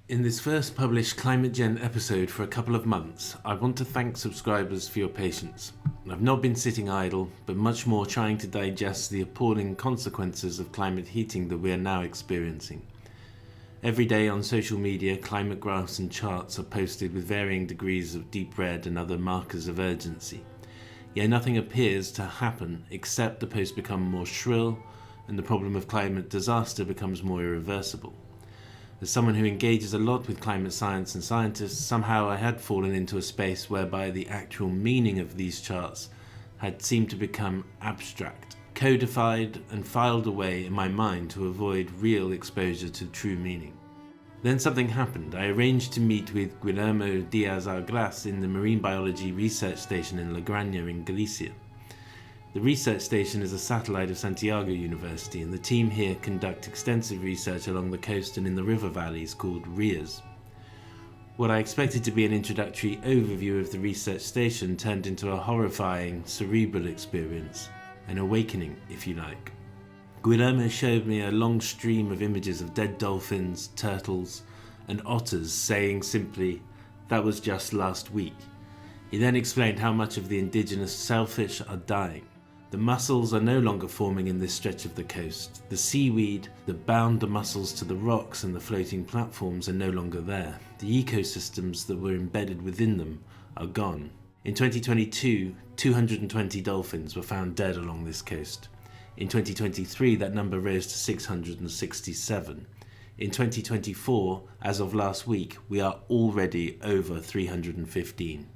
In this first published ClimateGenn episode for a couple of months, I want to thank subscribers for your patience. I've not been sitting idle, but much more trying to digest the appalling consequences of climate heating that we are now experiencing. Every day on social media, climate graphs and charts are posted with varying degrees of deep red and other markers of urgency. Yet nothing appears to happen except the posts become more shrill and the problem of climate disaster becomes more irreversible. As someone who engages a lot with climate science and scientists, somehow I had fallen into a space whereby the actual meaning of these charts had seemed to become abstract, codified and filed away in my mind to avoid real exposure to true meaning. Then something happened. I arranged to meet with Guillermo Díaz Agras in the Marine Biology Research Station in Grana in Galicia. The research station is a satellite of Santiago University, and the team here conduct extensive research along the coast and in the river valleys called rias. What I expected to be an introductory overview of the research station turned into a horrifying cerebral experience, an awakening if you like. Guillermo showed me a long stream of images of dead dolphins, turtles and otters, saying simply, "That was just last week." He then explained how much of the indigenous shellfish are dying. The mussels are no longer forming in this stretch of the coast. The seaweed that bound the mussels to the rocks and the floating platforms are no longer there. The ecosystems that were embedded within them are gone. In 2022, 220 dolphins were found dead along this coast. In 2023, that number rose to 667. In 2024, as of last week, we are already over 315.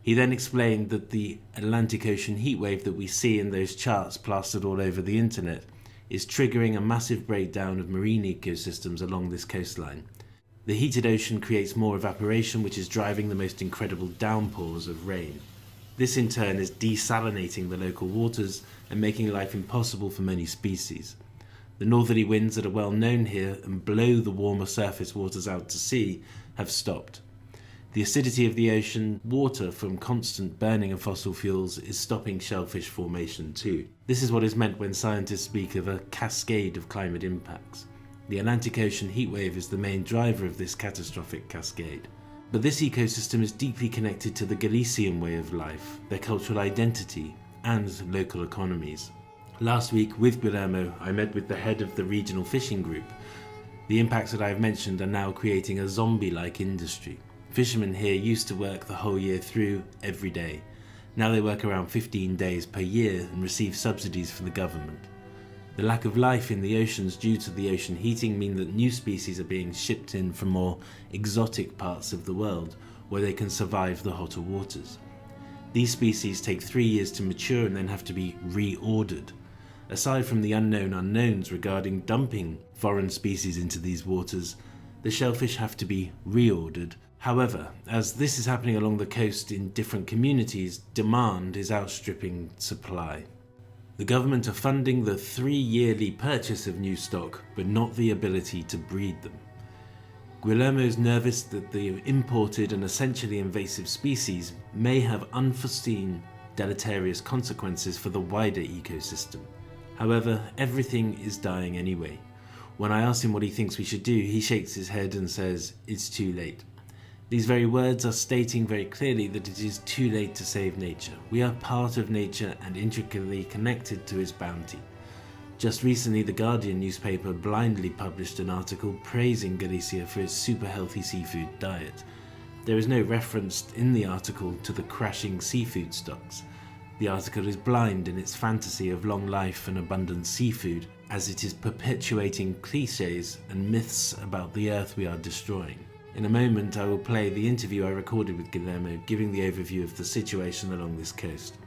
He then explained that the Atlantic Ocean heatwave that we see in those charts plastered all over the internet is triggering a massive breakdown of marine ecosystems along this coastline. The heated ocean creates more evaporation, which is driving the most incredible downpours of rain. This in turn is desalinating the local waters and making life impossible for many species. The northerly winds that are well known here and blow the warmer surface waters out to sea have stopped. The acidity of the ocean water from constant burning of fossil fuels is stopping shellfish formation too. This is what is meant when scientists speak of a cascade of climate impacts. The Atlantic Ocean heatwave is the main driver of this catastrophic cascade. But this ecosystem is deeply connected to the Galician way of life, their cultural identity, and local economies. Last week with Guillermo, I met with the head of the regional fishing group. The impacts that I have mentioned are now creating a zombie-like industry. Fishermen here used to work the whole year through, every day. Now they work around 15 days per year and receive subsidies from the government. The lack of life in the oceans due to the ocean heating mean that new species are being shipped in from more exotic parts of the world where they can survive the hotter waters. These species take 3 years to mature and then have to be reordered. Aside from the unknown unknowns regarding dumping foreign species into these waters, the shellfish have to be reordered. However, as this is happening along the coast in different communities, demand is outstripping supply. The government are funding the 3-yearly purchase of new stock, but not the ability to breed them. Guillermo is nervous that the imported and essentially invasive species may have unforeseen deleterious consequences for the wider ecosystem. However, everything is dying anyway. When I ask him what he thinks we should do, he shakes his head and says, "It's too late." These very words are stating very clearly that it is too late to save nature. We are part of nature and intricately connected to its bounty. Just recently, the Guardian newspaper blindly published an article praising Galicia for its super healthy seafood diet. There is no reference in the article to the crashing seafood stocks. The article is blind in its fantasy of long life and abundant seafood, as it is perpetuating cliches and myths about the earth we are destroying. In a moment, I will play the interview I recorded with Guillermo, giving the overview of the situation along this coast.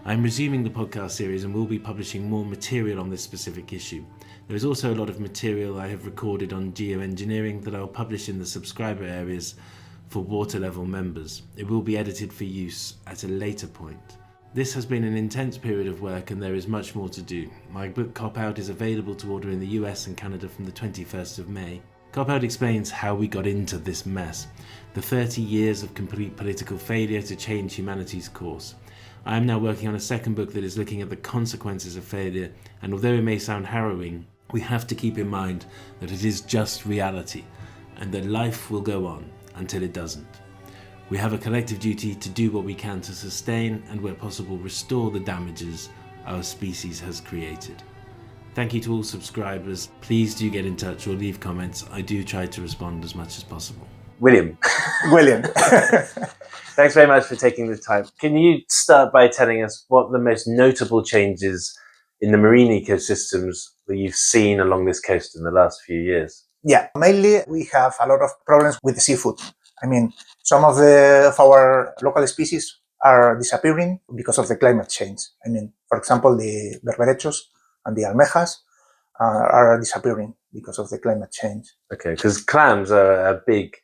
I am resuming the podcast series and will be publishing more material on this specific issue. There is also a lot of material I have recorded on geoengineering that I will publish in the subscriber areas for water level members. It will be edited for use at a later point. This has been an intense period of work and there is much more to do. My book Cop Out is available to order in the US and Canada from the 21st of May. Cop Out explains how we got into this mess, the 30 years of complete political failure to change humanity's course. I am now working on a second book that is looking at the consequences of failure, and although it may sound harrowing, we have to keep in mind that it is just reality. and that life will go on until it doesn't. We have a collective duty to do what we can to sustain and, where possible, restore the damages our species has created. Thank you to all subscribers. Please do get in touch or leave comments. I do try to respond as much as possible. William. Thanks very much for taking the time. Can you start by telling us what the most notable changes in the marine ecosystems that you've seen along this coast in the last few years? Yeah, mainly we have a lot of problems with the seafood. I mean, some of our local species are disappearing because of the climate change. I mean, for example, the berberechos and the almejas are disappearing because of the climate change. Okay, because clams are a big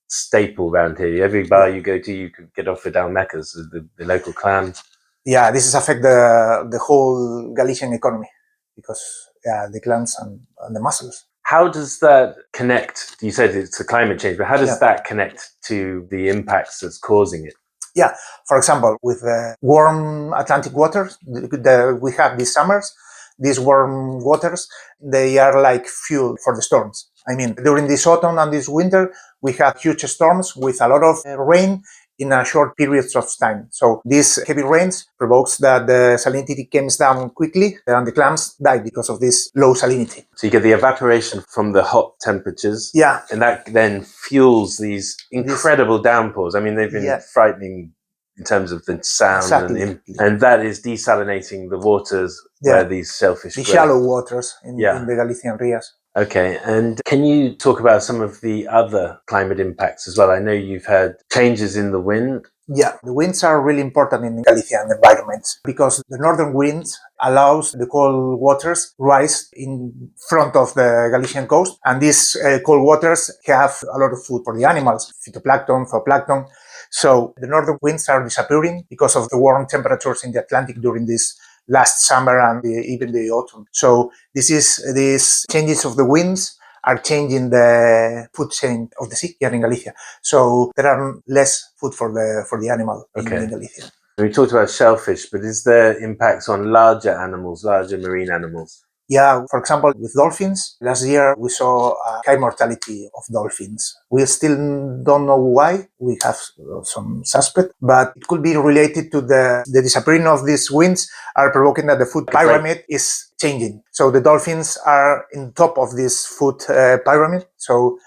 staple around here. Every bar you go to, you could get offered almecas, the local clams. Yeah, this is affect the whole Galician economy because the clams and the mussels. How does that connect? You said it's a climate change, but how does that connect to the impacts that's causing it? Yeah, for example, with the warm Atlantic waters, we have these summers. These warm waters, they are like fuel for the storms. I mean, during this autumn and this winter, we have huge storms with a lot of rain in a short periods of time. So these heavy rains provokes that the salinity comes down quickly and the clams die because of this low salinity. So you get the evaporation from the hot temperatures. Yeah. And that then fuels these incredible downpours. I mean, they've been frightening in terms of the sound and that is desalinating the waters where these shellfish grow. The shallow waters in the Galician rias. Okay, and can you talk about some of the other climate impacts as well? I know you've had changes in the wind. Yeah, the winds are really important in Galician environments because the northern winds allows the cold waters rise in front of the Galician coast, and these cold waters have a lot of food for the animals, phytoplankton, zooplankton. So the northern winds are disappearing because of the warm temperatures in the Atlantic during this last summer and even the autumn. So these changes of the winds are changing the food chain of the sea here in Galicia. So there are less food for the animal in Galicia. We talked about shellfish, but is there impacts on larger animals, larger marine animals? Yeah, for example, with dolphins, last year we saw a high mortality of dolphins. We still don't know why. We have some suspect, but it could be related to the disappearing of these winds are provoking that the food pyramid is changing. So the dolphins are in top of this food pyramid. So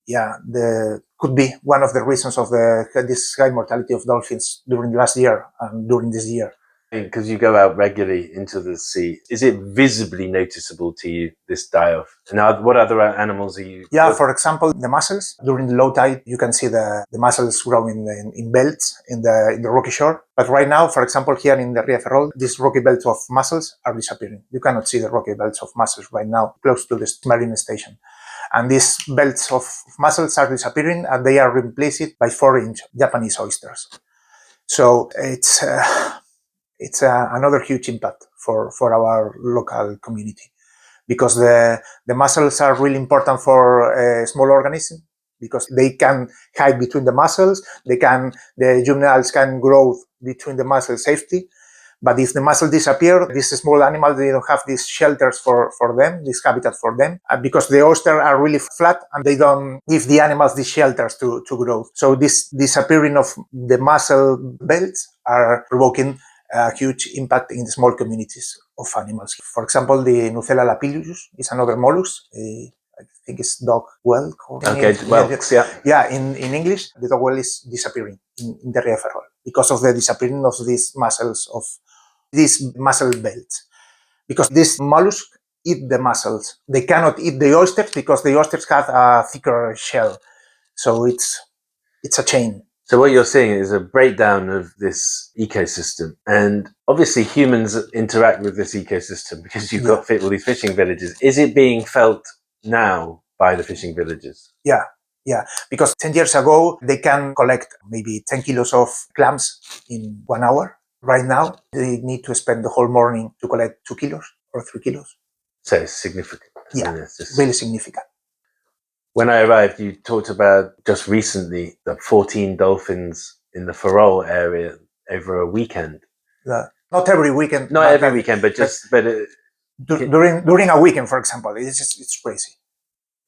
yeah, could be one of the reasons of this high mortality of dolphins during last year and during this year. Because you go out regularly into the sea, is it visibly noticeable to you, this die-off? And what other animals are you... Yeah, for example, the mussels. During the low tide, you can see the mussels growing in belts in the rocky shore. But right now, for example, here in the Ria Ferrol, these rocky belts of mussels are disappearing. You cannot see the rocky belts of mussels right now, close to the marine station. And these belts of mussels are disappearing, and they are replaced by 4-inch Japanese oysters. So it's another huge impact for our local community because the mussels are really important for small organisms because they can hide between the mussels. The juveniles can grow between the mussels safely. But if the mussels disappear, these small animals, they don't have these shelters for them, this habitat for them, because the oysters are really flat and they don't give the animals these shelters to grow. So this disappearing of the mussel belts are provoking a huge impact in the small communities of animals. For example, the Nucella lapillus is another mollusk. I think it's dog whale. Yeah, in English, the dog whale is disappearing in the Ria Ferrol because of the disappearing of these mussels, of these mussel belts. Because these mollusks eat the mussels. They cannot eat the oysters because the oysters have a thicker shell. So it's a chain. So what you're seeing is a breakdown of this ecosystem. And obviously humans interact with this ecosystem because you've got all these fishing villages. Is it being felt now by the fishing villages? Yeah. Because 10 years ago, they can collect maybe 10 kilos of clams in 1 hour. Right now, they need to spend the whole morning to collect 2 kilos or 3 kilos. So it's significant. Yeah, really significant. When I arrived, you talked about just recently the 14 dolphins in the Ferrol area over a weekend. Not every weekend. Not every weekend, but just during a weekend, for example. It's crazy.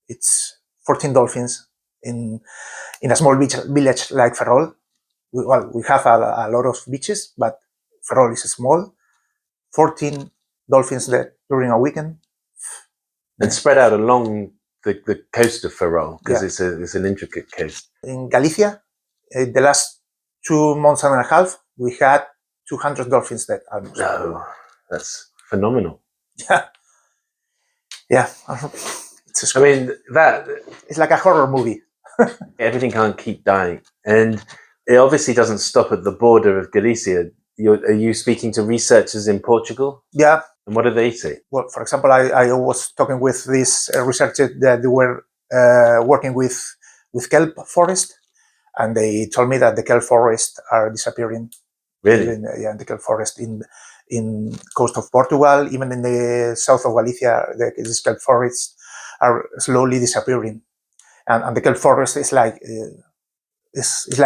It's 14 dolphins in a small village like Ferrol. We have a lot of beaches, but Ferrol is small. 14 dolphins dead during a weekend. And spread out along the coast of Ferrol, because Yeah. it's an intricate coast. In Galicia, the last 2 months and a half, we had 200 dolphins dead almost. No, that's phenomenal. Yeah. Yeah. I mean, It's like a horror movie. everything can't keep dying. And it obviously doesn't stop at the border of Galicia. Are you speaking to researchers in Portugal? Yeah. And what do they say? Well, for example, I was talking with this researcher that they were working with kelp forest, and they told me that the kelp forests are disappearing. Really? Even, the kelp forest in coast of Portugal, even in the south of Galicia, these kelp forests are slowly disappearing. And the kelp forest is like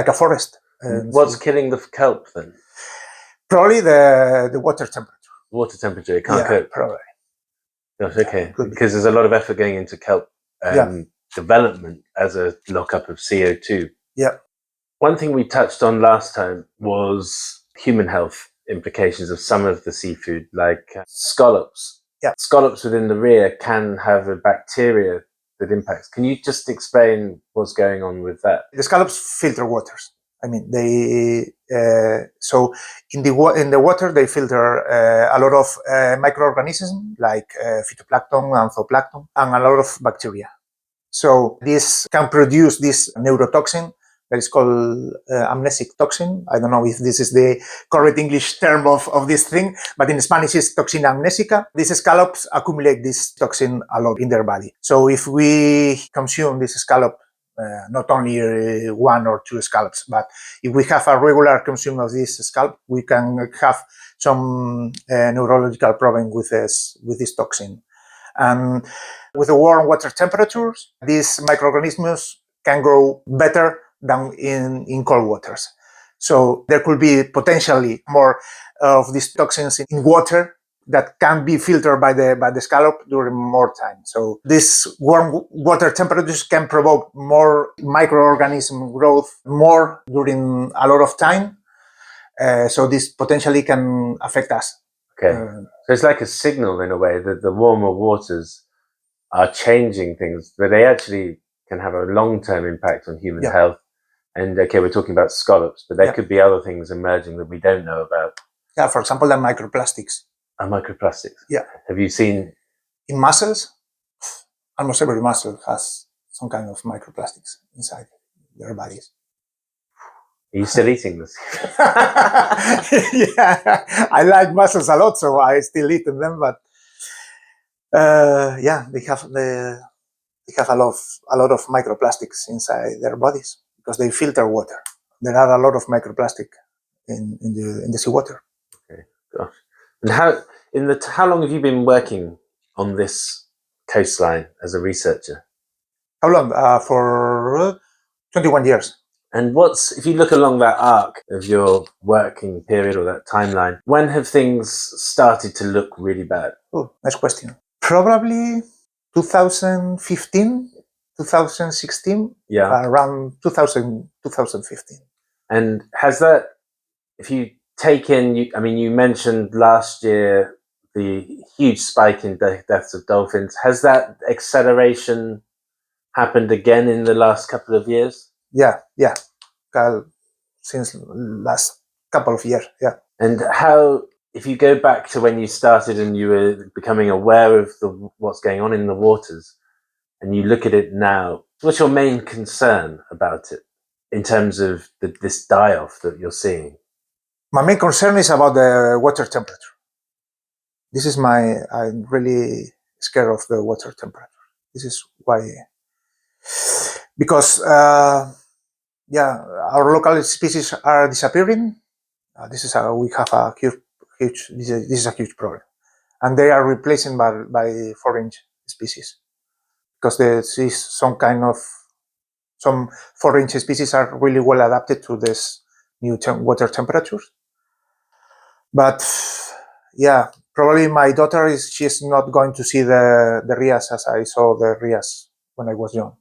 a forest. What's killing the kelp then? Probably the water temperature. Water temperature. It can't cope. Probably. Gosh, okay. Because there's a lot of effort going into kelp development as a lockup of CO2. Yeah. One thing we touched on last time was human health implications of some of the seafood, like scallops. Yeah. Scallops within the ria can have a bacteria that impacts. Can you just explain what's going on with that? The scallops filter waters. I mean, they so in the water they filter a lot of microorganisms like phytoplankton and zooplankton and a lot of bacteria. So this can produce this neurotoxin that is called amnesic toxin. I don't know if this is the correct English term of this thing, but in Spanish it's toxina amnesica. These scallops accumulate this toxin a lot in their body. So if we consume this scallop, not only 1 or 2 scallops, but if we have a regular consumption of this scallop, we can have some neurological problem with this toxin. And with the warm water temperatures, these microorganisms can grow better than in cold waters. So there could be potentially more of these toxins in water that can be filtered by the scallop during more time. So these warm water temperatures can provoke more microorganism growth more during a lot of time. So this potentially can affect us. Okay. So it's like a signal in a way that the warmer waters are changing things, but they actually can have a long-term impact on human health. And okay, we're talking about scallops, but there could be other things emerging that we don't know about. Yeah, for example, the microplastics. Microplastics? Yeah. Have you seen? In mussels, almost every mussel has some kind of microplastics inside their bodies. Are you still eating this? Yeah, I like mussels a lot, so I still eat them. But they have a lot of microplastics inside their bodies because they filter water. There are a lot of microplastic in the seawater. Okay, gosh. And how long have you been working on this coastline as a researcher? How long? For 21 years. And if you look along that arc of your working period or that timeline, when have things started to look really bad? Oh, nice question. Probably 2015, 2016, around 2015. And has that, if you take in, you mentioned last year the huge spike in deaths of dolphins. Has that acceleration happened again in the last couple of years? Yeah. Since last couple of years, yeah. And if you go back to when you started and you were becoming aware of what's going on in the waters, and you look at it now, what's your main concern about it in terms of this die-off that you're seeing? My main concern is about the water temperature. I'm really scared of the water temperature. This is why, because our local species are disappearing. This is we have a huge. This is a huge problem, and they are replacing by foreign species because there is some foreign species are really well adapted to this new water temperatures. But probably my daughter she's not going to see the rias as I saw the rias when I was young.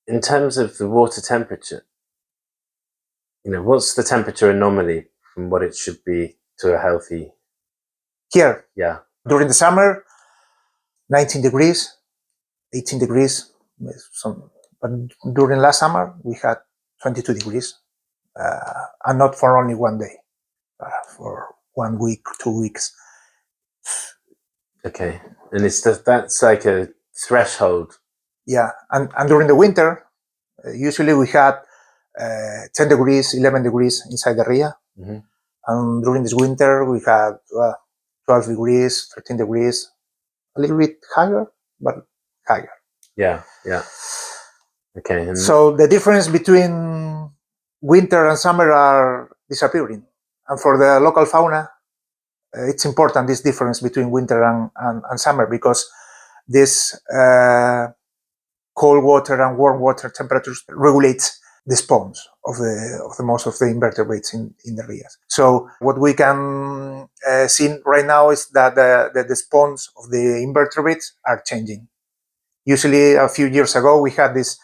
in terms of the water temperature, what's the temperature anomaly from what it should be to a healthy? Here, Yeah. during the summer, 19 degrees, 18 degrees. But during last summer, we had 22 degrees, and not for only one day, for 1 week, 2 weeks. Okay, and that's like a threshold. Yeah, and during the winter, usually we had 10 degrees, 11 degrees inside the RIA. Mm-hmm. And during this winter, we had 12 degrees, 13 degrees, a little bit higher, but higher. Yeah. Okay. So the difference between winter and summer are disappearing. And for the local fauna, it's important, this difference between winter and summer, because this cold water and warm water temperatures regulates the spawns of the most of the invertebrates in the RIAs. So what we can see right now is that the spawns of the invertebrates are changing. Usually a few years ago, we had this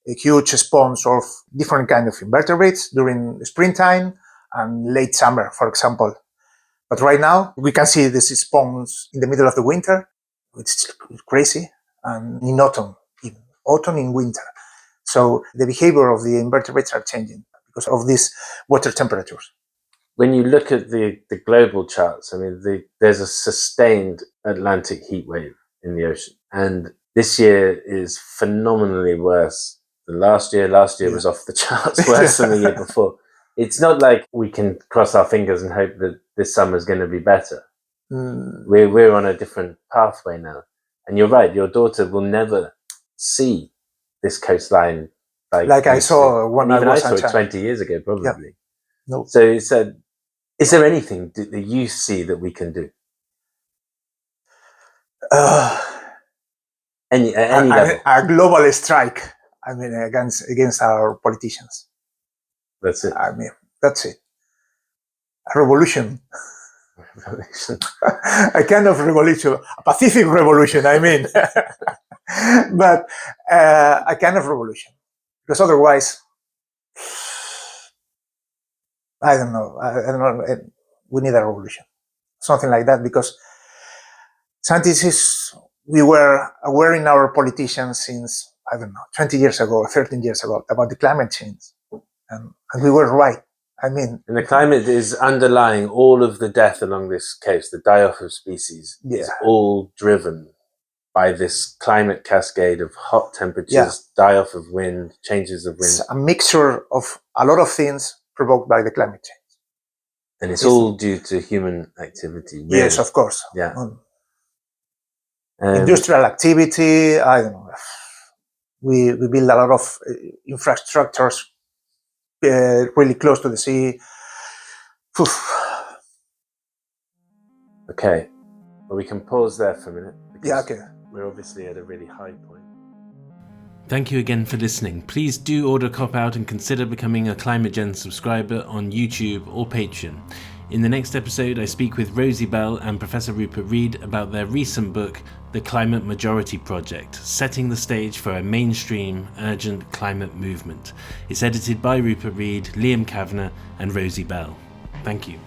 huge spawns of different kind of invertebrates during springtime and late summer, for example. But right now, we can see these spawns in the middle of the winter. It's crazy. And in autumn, even autumn in winter. So the behavior of the invertebrates are changing because of these water temperatures. When you look at the global charts, I mean, there's a sustained Atlantic heat wave in the ocean. And this year is phenomenally worse than last year. Last year was off the charts, worse than the year before. It's not like we can cross our fingers and hope that this summer is going to be better. We're on a different pathway now. And you're right, your daughter will never see this coastline like I saw when I was saw it 20 years ago, probably. Yeah. No. So you said, is there anything that you see that we can do? Any level? A global strike. I mean, against our politicians. That's it. I mean, that's it. A revolution. A kind of revolution, a Pacific revolution, I mean. But a kind of revolution. Because otherwise, I don't know. We need a revolution. Something like that, because scientists, we were aware in our politicians since, 20 years ago, 13 years ago, about the climate change. And we were right. I mean, and the climate is underlying all of the death along this coast. The die-off of species is all driven by this climate cascade of hot temperatures, die-off of wind, changes of wind. It's a mixture of a lot of things provoked by the climate change. And it's all due to human activity. Really. Yes, of course. Yeah. Industrial activity, I don't know. We build a lot of infrastructures really close to the sea. Okay. Well, we can pause there for a minute. Yeah, okay. We're obviously at a really high point. Thank you again for listening. Please do order Cop Out and consider becoming a ClimateGenn subscriber on YouTube or Patreon. In the next episode, I speak with Rosie Bell and Professor Rupert Read about their recent book, The Climate Majority Project, setting the stage for a mainstream, urgent climate movement. It's edited by Rupert Read, Liam Kavanagh and Rosie Bell. Thank you.